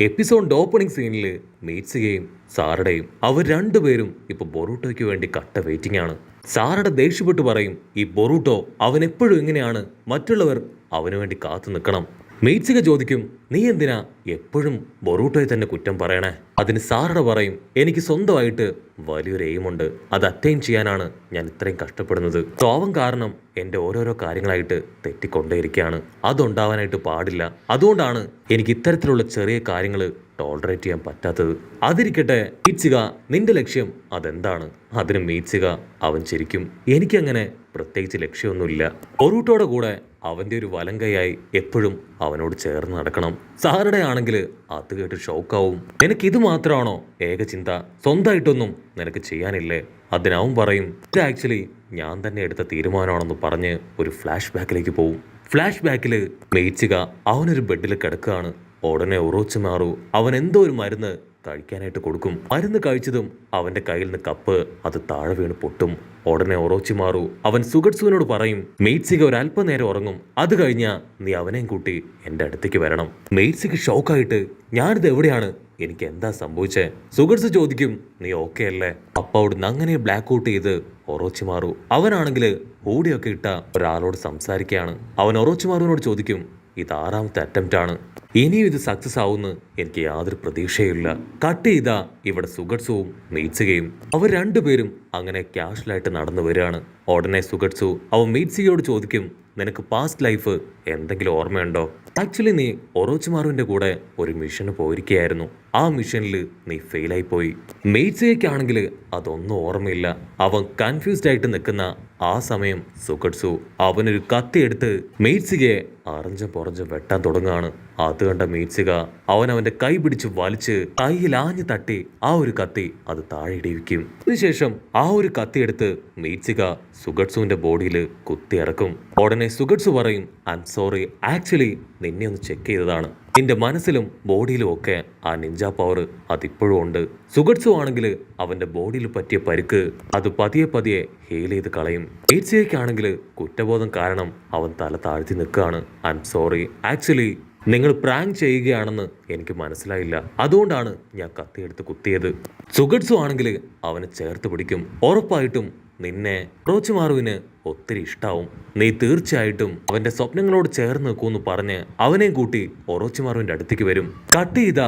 എപ്പിസോഡിന്റെ opening സീനിൽ മീറ്റ്സുകയും സാറടയും അവർ രണ്ടുപേരും ഇപ്പൊ ബൊറൂട്ടോയ്ക്ക് വേണ്ടി കട്ട വെയിറ്റിംഗ് ആണ്. സാറട ദേഷ്യപ്പെട്ട് പറയും, ഈ ബൊറൂട്ടോ അവൻ എപ്പോഴും ഇങ്ങനെയാണ്, മറ്റുള്ളവർ അവന് വേണ്ടി കാത്തു നിൽക്കണം. മീറ്റ്സുക ചോദിക്കും, നീ എന്തിനാ എപ്പോഴും ബൊറൂട്ടോയെ തന്നെ കുറ്റം പറയണേ? അതിന് സാറട പറയും, എനിക്ക് സ്വന്തമായിട്ട് വലിയൊരു എയിമുണ്ട്, അത് അറ്റൈൻ ചെയ്യാനാണ് ഞാൻ ഇത്രയും കഷ്ടപ്പെടുന്നത്. സോ അവൻ കാരണം എൻ്റെ ഓരോരോ കാര്യങ്ങളായിട്ട് തെറ്റിക്കൊണ്ടേയിരിക്കുകയാണ്, അതുണ്ടാവാനായിട്ട് പാടില്ല. അതുകൊണ്ടാണ് എനിക്ക് ഇത്തരത്തിലുള്ള ചെറിയ കാര്യങ്ങൾ ടോളറേറ്റ് ചെയ്യാൻ പറ്റാത്തത്. അതിരിക്കട്ടെ മീറ്റ്സുക, നിന്റെ ലക്ഷ്യം അതെന്താണ്? അതിന് മീറ്റ്സുക അവൻ ചിരിക്കും, എനിക്കങ്ങനെ പ്രത്യേകിച്ച് ലക്ഷ്യമൊന്നുമില്ല. ബൊറൂട്ടോയുടെ കൂടെ അവൻ്റെ ഒരു വലം കൈയായി എപ്പോഴും അവനോട് ചേർന്ന് നടക്കണം. സാറുടെ ആണെങ്കിൽ അത് കേട്ട് ഷോക്കാവും. നിനക്ക് ഇത് മാത്രമാണോ ഏക ചിന്ത? സ്വന്തമായിട്ടൊന്നും നിനക്ക് ചെയ്യാനില്ലേ? അതിനവൻ പറയും, ഇത് ആക്ച്വലി ഞാൻ തന്നെ എടുത്ത തീരുമാനമാണെന്ന് പറഞ്ഞ് ഒരു ഫ്ലാഷ് ബാക്കിലേക്ക് പോവും. ഫ്ലാഷ് ബാക്കിൽ മീറ്റ്സുക അവനൊരു ബെഡിൽ കിടക്കുകയാണ്. ഉടനെ ഒറോച്ചിമാറു അവൻ എന്തോ ഒരു മരുന്ന് കഴിക്കാനായിട്ട് കൊടുക്കും. മരുന്ന് കഴിച്ചതും അവന്റെ കയ്യിൽ നിന്ന് കപ്പ് അത് താഴെ വീണ് പൊട്ടും. ഉടനെ ഒറോച്ചിമാറു അവൻ സുഗട്സുവിനോട് പറയും, മീറ്റ്സുക ഒരു അല്പനേരം ഉറങ്ങും, അത് കഴിഞ്ഞാ നീ അവനെയും കൂട്ടി എന്റെ അടുത്തേക്ക് വരണം. മീറ്റ്സുക ഷോക്കായിട്ട്, ഞാനിത് എവിടെയാണ്, എനിക്ക് എന്താ സംഭവിച്ചേ? സുഗട്സു ചോദിക്കും, നീ ഓക്കെ അല്ലേ? അപ്പൊ അവിടുന്ന് അങ്ങനെ ബ്ലാക്ക് ഔട്ട് ചെയ്ത് ഒറോച്ചിമാറു അവനാണെങ്കിൽ ഹൂഡിയൊക്കെ ഇട്ട ഒരാളോട് സംസാരിക്കുകയാണ്. അവൻ ഒറോച്ചിമാറുവിനോട് ചോദിക്കും, ഇത് 6ാമത്തെ അറ്റംപ്റ്റ് ആണ്, ഇനിയും ഇത് സക്സസ് ആവുമെന്ന് എനിക്ക് യാതൊരു പ്രതീക്ഷയില്ല. കട്ട് ചെയ്താ ഇവിടെ സുഗട്സുവും മീറ്റ്സുകയും അവർ രണ്ടുപേരും അങ്ങനെ ക്യാഷ്വലായിട്ട് നടന്നു വരികയാണ്. ഉടനെ സുഗട്സു അവൻ മീറ്റ്സുകയോട് ചോദിക്കും, നിനക്ക് പാസ്റ്റ് ലൈഫ് എന്തെങ്കിലും ഓർമ്മയുണ്ടോ? ആക്ച്വലി നീ ഒറോച്ചിമാറുവിന്റെ കൂടെ ഒരു മിഷന് പോയിരിക്കുകയായിരുന്നു, ആ മിഷനിൽ നീ ഫെയിലായി പോയി. മീറ്റ്സുകയ്ക്കാണെങ്കിൽ അതൊന്നും ഓർമ്മയില്ല. അവൻ കൺഫ്യൂസ്ഡ് ആയിട്ട് നിൽക്കുന്ന ആ സമയം സുഗട്സു അവനൊരു കത്തി എടുത്ത് മീറ്റ്സുകയെ അറഞ്ചം പുറഞ്ചം വെട്ടാൻ തുടങ്ങുകയാണ്. അത് കണ്ട മീറ്റ്സുക അവന്റെ കൈ പിടിച്ച് വലിച്ച് കൈയിൽ ആഞ്ഞു തട്ടി ആ ഒരു കത്തി അത് താഴെ ഇടിവിക്കും. അതിനുശേഷം ആ ഒരു കത്തി എടുത്ത് മീറ്റ്സുക സുഗട്സുവിന്റെ ബോഡിയിൽ കുത്തി ഇറക്കും. ഉടനെ സുഗട്സു പറയും, ഐ എം സോറി, ആക്ച്വലി നിന്നെ ഒന്ന് ചെക്ക് ചെയ്തതാണ്, നിന്റെ മനസ്സിലും ബോഡിയിലും ഒക്കെ ആ നിഞ്ച പവർ അതിപ്പോഴും ഉണ്ട്. സുഗട്സു ആണെങ്കിൽ അവന്റെ ബോഡിയിൽ പറ്റിയ പരിക്ക് അത് പതിയെ പതിയെ ഹീൽ ചെയ്ത് കളയും. മീറ്റ്സുകയ്ക്കാണെങ്കിൽ കുറ്റബോധം കാരണം അവൻ തല താഴ്ത്തി നിൽക്കുകയാണ്. ഐ എം സോറി, ആക്ച്വലി നിങ്ങൾ പ്രാങ്ക് ചെയ്യുകയാണെന്ന് എനിക്ക് മനസ്സിലായില്ല, അതുകൊണ്ടാണ് ഞാൻ കത്തിയെടുത്ത് കുത്തിയത്. സുഗട്സു ആണെങ്കിൽ അവനെ ചേർത്ത് പിടിക്കും, ഉറപ്പായിട്ടും നിന്നെ ഒറോച്ചിമാറുവിന് ഒത്തിരി ഇഷ്ടാവും, നീ തീർച്ചയായിട്ടും അവന്റെ സ്വപ്നങ്ങളോട് ചേർന്ന് നിൽക്കൂന്ന് പറഞ്ഞ് അവനെയും കൂട്ടി ഒറോച്ചിമാറുവിന്റെ അടുത്തേക്ക് വരും. കട്ട് ചെയ്ത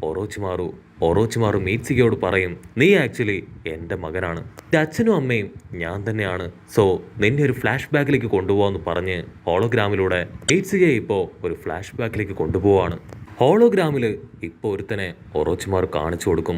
ഒറോച്ചിമാറു മീറ്റ്സുകയോട് പറയും, നീ ആക്ച്വലി എൻ്റെ മകനാണ്, എൻ്റെ അച്ഛനും അമ്മയും ഞാൻ തന്നെയാണ്, സോ നിന്നെ ഒരു ഫ്ലാഷ് ബാക്കിലേക്ക് കൊണ്ടുപോകാമെന്ന് പറഞ്ഞ് ഹോളോഗ്രാമിലൂടെ മീറ്റ്സുകയെ ഇപ്പോൾ ഒരു ഫ്ലാഷ് ബാക്കിലേക്ക് കൊണ്ടുപോവാണ്. ഹോളോഗ്രാമിൽ ഇപ്പോൾ ഒരുത്തനെ ഒറോച്ചിമാർ കാണിച്ചു കൊടുക്കും.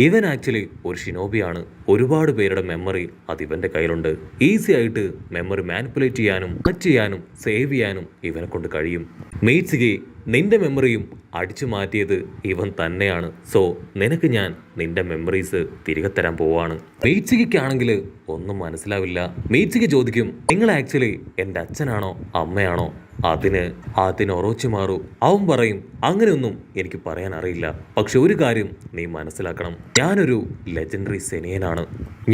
ഇവൻ ആക്ച്വലി ഒരു ഷിനോബിയാണ്. ഒരുപാട് പേരുടെ മെമ്മറി അത് ഇവന്റെ കയ്യിലുണ്ട്. ഈസി ആയിട്ട് മെമ്മറി മാനിപ്പുലേറ്റ് ചെയ്യാനും കട്ട് ചെയ്യാനും സേവ് ചെയ്യാനും ഇവനെ കൊണ്ട് കഴിയും. മീറ്റ്സുകെ, നിന്റെ മെമ്മറിയും അടിച്ചു മാറ്റിയത് ഇവൻ തന്നെയാണ്, സോ നിനക്ക് ഞാൻ നിന്റെ മെമ്മറീസ് തിരികെ തരാൻ പോവാണ്. മീറ്റ്സുകയ്ക്കാണെങ്കിൽ ഒന്നും മനസ്സിലാവില്ല. മീറ്റ്സുക ചോദിക്കും, നിങ്ങൾ ആക്ച്വലി എൻ്റെ അച്ഛനാണോ അമ്മയാണോ? അതിന് ഒറോച്ചിമാറു അവൻ പറയും, അങ്ങനെയൊന്നും എനിക്ക് പറയാൻ അറിയില്ല, പക്ഷെ ഒരു കാര്യം നീ മനസ്സിലാക്കണം, ഞാനൊരു ലെജൻഡറി സെനിയനാണ്,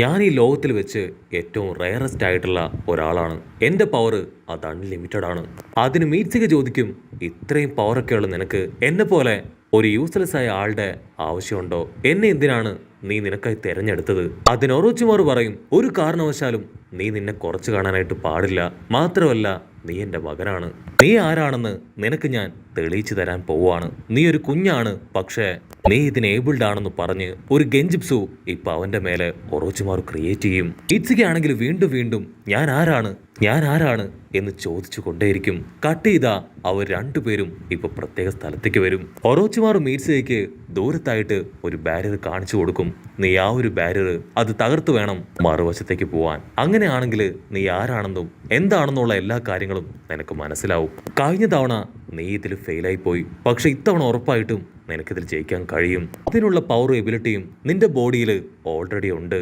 ഞാൻ ഈ ലോകത്തിൽ വെച്ച് ഏറ്റവും റയറസ്റ്റ് ആയിട്ടുള്ള ഒരാളാണ്, എൻ്റെ പവർ അത് അൺലിമിറ്റഡ് ആണ്. അതിന് മീറ്റ്സുക ചോദിക്കും, ഇത്രയും പവറൊക്കെയുള്ള നിനക്ക് എന്നെ പോലെ ഒരു യൂസ്ലെസ് ആയ ആളുടെ ആവശ്യമുണ്ടോ? എന്നെ എന്തിനാണ് നീ നിനക്കായി തെരഞ്ഞെടുത്തത്? അതിന് ഒറോച്ചിമാറു പറയും, ഒരു കാരണവശാലും നീ നിന്നെ കുറച്ച് കാണാനായിട്ട് പാടില്ല, മാത്രമല്ല നീ എൻ്റെ മകനാണ്, നീ ആരാണെന്ന് നിനക്ക് ഞാൻ തെളിയിച്ചു തരാൻ പോവാണ്. നീ ഒരു കുഞ്ഞാണ്, പക്ഷേ നീ ഇതിന് ഏബിൾഡ് ആണെന്ന് പറഞ്ഞ് ഒരു ഗെഞ്ചിപ്സു ഇപ്പൊ അവന്റെ മേലെ ഒറോച്ചിമാറു ക്രിയേറ്റ് ചെയ്യും. മീറ്റ്സുകയാണെങ്കിൽ വീണ്ടും ഞാൻ ആരാണ് എന്ന് ചോദിച്ചു കൊണ്ടേയിരിക്കും. കട്ട് ചെയ്താ അവർ രണ്ടുപേരും ഇപ്പൊ പ്രത്യേക സ്ഥലത്തേക്ക് വരും. ഒറോച്ചിമാറു മീറ്റ്സുകയ്ക്ക് ദൂരത്തായിട്ട് ഒരു ബാരിയർ കാണിച്ചു കൊടുക്കും. നീ ആ ഒരു ബാരിയർ അത് തകർത്ത് വേണം മറുവശത്തേക്ക് പോവാൻ. അങ്ങനെയാണെങ്കിൽ നീ ആരാണെന്നും എന്താണെന്നുള്ള എല്ലാ കാര്യങ്ങളും നിനക്ക് മനസ്സിലാവും. കഴിഞ്ഞ തവണ നീ ഇതിൽ ഫെയിലായി പോയി, പക്ഷെ ഇത്തവണ ഉറപ്പായിട്ടും നിനക്കിതിൽ ജയിക്കാൻ കഴിയും. അതിനുള്ള പവറും എബിലിറ്റിയും നിന്റെ ബോഡിയിൽ ഓൾറെഡി ഉണ്ട്.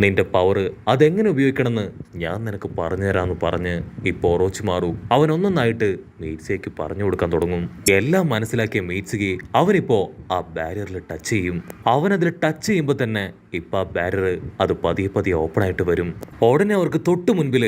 നിന്റെ പവർ അതെങ്ങനെ ഉപയോഗിക്കണമെന്ന് ഞാൻ നിനക്ക് പറഞ്ഞു തരാമെന്ന് പറഞ്ഞ് ഇപ്പോൾ ഒറോച്ചിമാറു അവനൊന്നായിട്ട് മീറ്റ്സുകയ്ക്ക് പറഞ്ഞു കൊടുക്കാൻ തുടങ്ങും. എല്ലാം മനസ്സിലാക്കിയ മീറ്റ്സുകയെ അവനിപ്പോ ആ ബാരിയറിൽ ടച്ച് ചെയ്യും. അവനതിൽ ടച്ച് ചെയ്യുമ്പോൾ തന്നെ ഇപ്പൊ ആ ബാരിയർ അത് പതിയെ ഓപ്പൺ ആയിട്ട് വരും. ഉടനെ അവർക്ക് തൊട്ട് മുൻപിൽ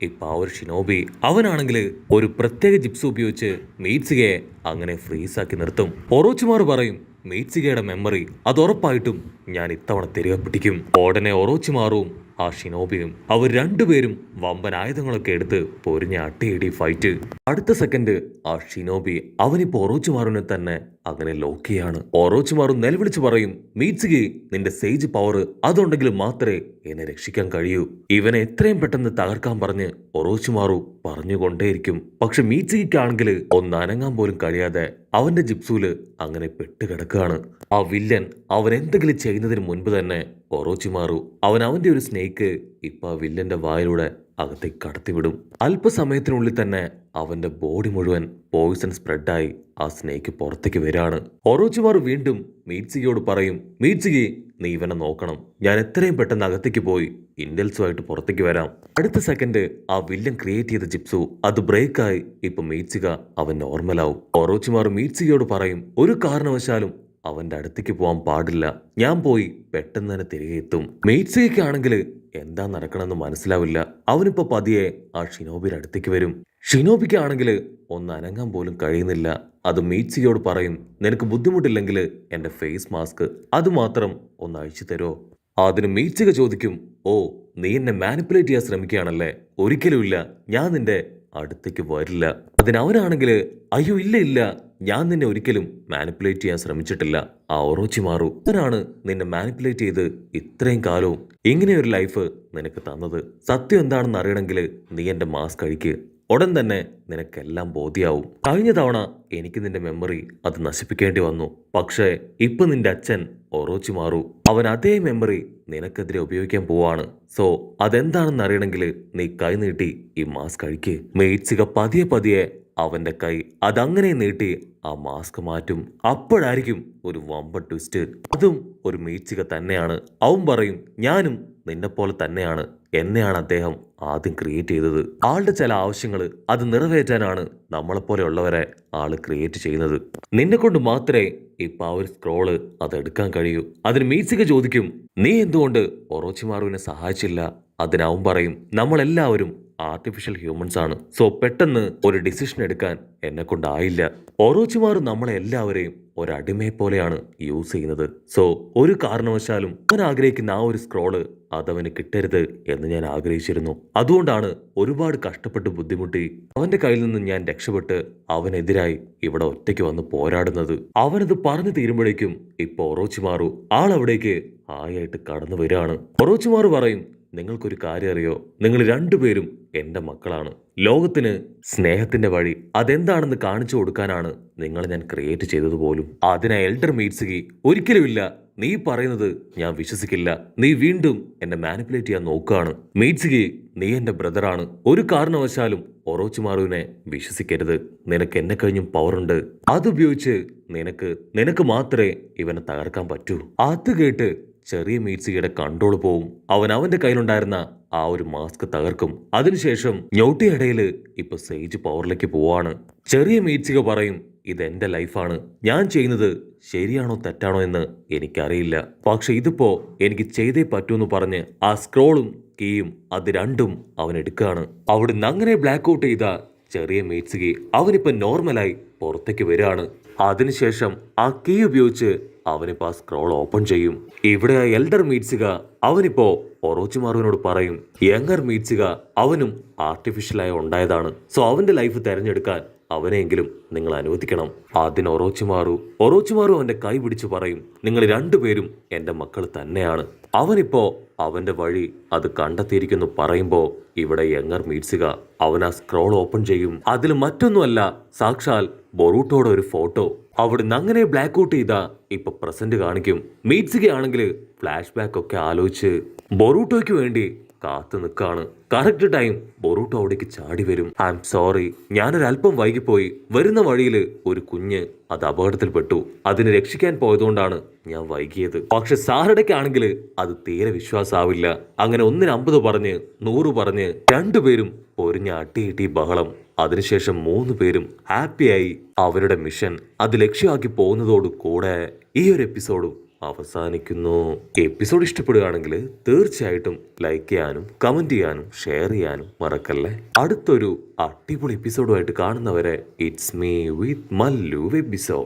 ഇപ്പൊ ആ ഒരു ഷിനോബി അവനാണെങ്കിൽ ഒരു പ്രത്യേക ജിപ്സ് ഉപയോഗിച്ച് മീറ്റ്സുകയെ അങ്ങനെ ഫ്രീസാക്കി നിർത്തും. ഒറോച്ചിമാർ പറയും മീറ്റ്സുകയുടെ മെമ്മറി അത് ഉറപ്പായിട്ടും ഞാൻ ഇത്തവണ തിരികെ പിടിക്കും. ഉടനെ ഒറോച്ചിമാറും ആ ഷിനോബിയും അവർ രണ്ടുപേരും വമ്പൻ ആയുധങ്ങളൊക്കെ എടുത്ത് പൊരിഞ്ഞ അട്ടിയിടി ഫൈറ്റ്. അടുത്ത സെക്കൻഡ് ആ ഷിനോബി അവനിപ്പോ ഒറോച്ചിമാറിനെ തന്നെ അങ്ങനെ ലോക്ക് ചെയ്യാണ്. ഒറോച്ചിമാറും നിലവിളിച്ച് പറയും മീറ്റ്സുകി നിന്റെ സേജ് പവർ അതുണ്ടെങ്കിൽ മാത്രമേ എന്നെ രക്ഷിക്കാൻ കഴിയൂ. ഇവനെ എത്രയും പെട്ടെന്ന് തകർക്കാൻ പറഞ്ഞ് ഒറോച്ചിമാറു പറഞ്ഞുകൊണ്ടേയിരിക്കും. പക്ഷെ മീറ്റ്സുകിക്കാണെങ്കിൽ ഒന്ന് അനങ്ങാൻ പോലും കഴിയാതെ അവന്റെ ജിപ്സൂല് അങ്ങനെ പെട്ടുകിടക്കുകയാണ്. ആ വില്ലൻ അവൻ എന്തെങ്കിലും ചെയ്യുന്നതിന് മുൻപ് തന്നെ ഒറോച്ചിമാറു അവന്റെ ഒരു സ്നേക്ക് ഇപ്പൊ ആ വില്ലന്റെ വായിലൂടെ അകത്തേക്ക് കടത്തിവിടും. അല്പസമയത്തിനുള്ളിൽ തന്നെ അവന്റെ ബോഡി മുഴുവൻ പോയിസൺ സ്പ്രെഡായി ആ സ്നേക്ക് പുറത്തേക്ക് വരാണ്. ഒറോച്ചിമാറു വീണ്ടും മീറ്റ്സുകിയോട് പറയും മീറ്റ്സുകി നീ ഇവനെ നോക്കണം, ഞാൻ എത്രയും പെട്ടെന്ന് അകത്തേക്ക് പോയി ഇന്റൽസുമായിട്ട് പുറത്തേക്ക് വരാം. അടുത്ത സെക്കൻഡ് ആ വില്ലൻ ക്രിയേറ്റ് ചെയ്ത ജിപ്സു അത് ബ്രേക്കായി ഇപ്പൊ മീറ്റ്സുക അവൻ നോർമലാവും. ഒറോച്ചിമാറു മീറ്റ്സുകിയോട് പറയും ഒരു കാരണവശാലും അവന്റെ അടുത്തേക്ക് പോകാൻ പാടില്ല, ഞാൻ പോയി പെട്ടെന്ന് തന്നെ തിരികെ എത്തും. മീറ്റ്സുകയ്ക്കാണെങ്കിൽ എന്താ നടക്കണമെന്ന് മനസ്സിലാവില്ല. അവനിപ്പോ പതിയെ ആ ഷിനോബിയുടെ അടുത്തേക്ക് വരും. ഷിനോബിക്കാണെങ്കിൽ ഒന്ന് അനങ്ങാൻ പോലും കഴിയുന്നില്ല. അത് മീറ്റ്സുകയോട് പറയും നിനക്ക് ബുദ്ധിമുട്ടില്ലെങ്കിൽ എന്റെ ഫേസ് മാസ്ക് അത് മാത്രം ഒന്ന് അഴിച്ചു തരോ. അതിന് മീറ്റ്സുക ചോദിക്കും ഓ നീ എന്നെ മാനിപ്പുലേറ്റ് ചെയ്യാൻ ശ്രമിക്കുകയാണല്ലേ, ഒരിക്കലുമില്ല, ഞാൻ നിന്റെ അടുത്തേക്ക് വരില്ല. അതിനവനാണെങ്കിൽ അയ്യോ ഇല്ല ഇല്ല, ഞാൻ നിന്നെ ഒരിക്കലും മാനിപ്പുലേറ്റ് ചെയ്യാൻ ശ്രമിച്ചിട്ടില്ല. ആ ഒറോച്ചിമാറു അവനാണ് നിന്നെ മാനിപ്പുലേറ്റ് ചെയ്ത് ഇത്രയും കാലവും ഇങ്ങനെയൊരു ലൈഫ് നിനക്ക് തന്നത്. സത്യം എന്താണെന്ന് അറിയണമെങ്കിൽ നീ എന്റെ മാസ്ക് കഴിക്ക്, ഉടൻ തന്നെ നിനക്കെല്ലാം ബോധ്യാവും. കഴിഞ്ഞ തവണ എനിക്ക് നിന്റെ മെമ്മറി അത് നശിപ്പിക്കേണ്ടി വന്നു, പക്ഷേ ഇപ്പൊ നിന്റെ അച്ഛൻ ഒറോച്ചിമാറു അവൻ അതേ മെമ്മറി നിനക്കെതിരെ ഉപയോഗിക്കാൻ പോവാണ്. സോ അതെന്താണെന്ന് അറിയണമെങ്കിൽ നീ കൈ നീട്ടി ഈ മാസ്ക് കഴിക്ക്. മീറ്റ്സുക പതിയെ പതിയെ അവന്റെ കൈ അതങ്ങനെ നീട്ടി ആ മാസ്ക് മാറ്റും. അപ്പോഴായിരിക്കും ഒരു വമ്പ ട്വിസ്റ്റ്. അതും ഒരു മീറ്റ്സുക തന്നെയാണ്. അവൻ പറയും ഞാനും നിന്നെപ്പോലെ തന്നെയാണ്, എന്നെയാണ് അദ്ദേഹം ആദ്യം ക്രിയേറ്റ് ചെയ്തത്. ആളുടെ ചില ആവശ്യങ്ങൾ അത് നിറവേറ്റാനാണ് നമ്മളെപ്പോലെ ഉള്ളവരെ ആള് ക്രിയേറ്റ് ചെയ്യുന്നത്. നിന്നെ കൊണ്ട് മാത്രമേ ഇപ്പൊ ആ ഒരു സ്ക്രോള് അതെടുക്കാൻ കഴിയൂ. അതിന് മീറ്റ്സുക ചോദിക്കും നീ എന്തുകൊണ്ട് ഒറോച്ചിമാറുവിനെ സഹായിച്ചില്ല. അതിനവൻ പറയും നമ്മളെല്ലാവരും ആർട്ടിഫിഷ്യൽ ഹ്യൂമൻസ് ആണ്, സോ പെട്ടെന്ന് ഒരു ഡിസിഷൻ എടുക്കാൻ എന്നെ കൊണ്ടായില്ല. ഒറോച്ചിമാറു നമ്മളെ എല്ലാവരെയും ഒരടിമയെ പോലെയാണ് യൂസ് ചെയ്യുന്നത്. സോ ഒരു കാരണവശാലും അവൻ ആഗ്രഹിക്കുന്ന ആ ഒരു സ്ക്രോള് അതവന് കിട്ടരുത് എന്ന് ഞാൻ ആഗ്രഹിച്ചിരുന്നു. അതുകൊണ്ടാണ് ഒരുപാട് കഷ്ടപ്പെട്ട് ബുദ്ധിമുട്ടി അവന്റെ കയ്യിൽ നിന്ന് ഞാൻ രക്ഷപ്പെട്ട് അവനെതിരായി ഇവിടെ ഒറ്റയ്ക്ക് വന്ന് പോരാടുന്നത്. അവനത് പറഞ്ഞു തീരുമ്പോഴേക്കും ഇപ്പൊ ഒറോച്ചിമാറു ആളവിടേക്ക് ആയിട്ട് കടന്നു വരികയാണ്. ഒറോച്ചിമാറു പറയും നിങ്ങൾക്കൊരു കാര്യം അറിയോ, നിങ്ങൾ രണ്ടുപേരും എന്റെ മക്കളാണ്. ലോകത്തിന് സ്നേഹത്തിന്റെ വഴി അതെന്താണെന്ന് കാണിച്ചു കൊടുക്കാനാണ് നിങ്ങളെ ഞാൻ ക്രിയേറ്റ് ചെയ്തത് പോലും. അതിനാ എൽഡർ മീറ്റ്സുകി ഒരിക്കലുമില്ല, നീ പറയുന്നത് ഞാൻ വിശ്വസിക്കില്ല, നീ വീണ്ടും എന്നെ മാനിപ്പുലേറ്റ് ചെയ്യാൻ നോക്കുകയാണ്. മീറ്റ്സുകി നീ എന്റെ ബ്രദറാണ്, ഒരു കാരണവശാലും ഒറോച്ചിമാറുവിനെ വിശ്വസിക്കരുത്. നിനക്ക് എന്നെ കഴിഞ്ഞും പവറുണ്ട്, അതുപയോഗിച്ച് നിനക്ക് മാത്രമേ ഇവനെ തകർക്കാൻ പറ്റൂ. അത് കേട്ട് ചെറിയ മീറ്റ്സുകിയുടെ കൺട്രോൾ പോവും. അവന്റെ കയ്യിലുണ്ടായിരുന്ന ആ ഒരു മാസ്ക് തകർക്കും. അതിനുശേഷം ഞൊട്ടിയിടയില് ഇപ്പൊ സേജ് പവറിലേക്ക് പോവാണ്. ചെറിയ മീറ്റ്സുക പറയും ഇതെന്റെ ലൈഫാണ്, ഞാൻ ചെയ്യുന്നത് ശരിയാണോ തെറ്റാണോ എന്ന് എനിക്കറിയില്ല, പക്ഷെ ഇതിപ്പോ എനിക്ക് ചെയ്തേ പറ്റൂന്ന് പറഞ്ഞ് ആ സ്ക്രോളും കീയും അത് രണ്ടും അവൻ എടുക്കുകയാണ്. അവിടുന്ന് അങ്ങനെ ബ്ലാക്ക് ഔട്ട് ചെയ്ത ചെറിയ മീറ്റ്സുകി അവനിപ്പോ നോർമലായി പുറത്തേക്ക് വരികയാണ്. അതിനുശേഷം ആ കീ ഉപയോഗിച്ച് അവനിപ്പോ ആ സ്ക്രോൾ ഓപ്പൺ ചെയ്യും. ഇവിടെ എൽഡർ മീറ്റ്സുക അവനിപ്പോ ഒറോച്ചിമാറുവിനോട് പറയും യങ്ങർ മീറ്റ്സുക അവനും ആർട്ടിഫിഷ്യലായി ഉണ്ടായതാണ്, സോ അവന്റെ ലൈഫ് തെരഞ്ഞെടുക്കാൻ അവനെങ്കിലും നിങ്ങൾ അനുവദിക്കണം. അതിന് ഒറോച്ചിമാറു അവന്റെ കൈ പിടിച്ചു പറയും നിങ്ങൾ രണ്ടുപേരും എന്റെ മക്കൾ തന്നെയാണ്. അവനിപ്പോ അവന്റെ വഴി അത് കണ്ടെത്തിയിരിക്കുന്നു പറയുമ്പോ ഇവിടെ യങ്ങർ മീറ്റ്സുക അവൻ ആ സ്ക്രോൾ ഓപ്പൺ ചെയ്യും. അതിൽ മറ്റൊന്നുമല്ല, സാക്ഷാൽ ബൊറൂട്ടോയുടെ ഒരു ഫോട്ടോ. അവിടുന്ന് അങ്ങനെ ബ്ലാക്ക് ഔട്ട് ചെയ്ത ഇപ്പൊ പ്രസന്റ് കാണിക്കും. മീറ്റ്സുക ആണെങ്കിൽ ഫ്ലാഷ് ബാക്ക് ഒക്കെ ആലോചിച്ച് ബൊറൂട്ടോയ്ക്ക് വേണ്ടി കാത്തു നിൽക്കാണ്. കറക്റ്റ് ടൈം ബൊറൂട്ടോ അവിടേക്ക് ചാടി വരും. ഐ എം സോറി, ഞാനൊരല്പം വൈകിപ്പോയി, വരുന്ന വഴിയിൽ ഒരു കുഞ്ഞ് അത് അപകടത്തിൽപ്പെട്ടു, അതിനെ രക്ഷിക്കാൻ പോയതുകൊണ്ടാണ് ഞാൻ വൈകിയത്. പക്ഷെ സാറടയ്ക്കാണെങ്കിൽ അത് തീരെ വിശ്വാസാവില്ല. അങ്ങനെ 150 പറഞ്ഞ് 100 പറഞ്ഞ് രണ്ടുപേരും പൊരിഞ്ഞ അട്ടിയിട്ടി ബഹളം. അതിനുശേഷം 3 പേരും ഹാപ്പിയായി അവരുടെ മിഷൻ അത് ലക്ഷ്യമാക്കി പോകുന്നതോടു കൂടെ ഈ ഒരു എപ്പിസോഡും അവസാനിക്കുന്നു. എപ്പിസോഡ് ഇഷ്ടപ്പെടുകയാണെങ്കിൽ തീർച്ചയായിട്ടും ലൈക്ക് ചെയ്യാനും കമന്റ് ചെയ്യാനും ഷെയർ ചെയ്യാനും മറക്കല്ലേ. അടുത്തൊരു അടിപൊളി എപ്പിസോഡുമായിട്ട് കാണുന്നവരെ it's me with Mallu episode.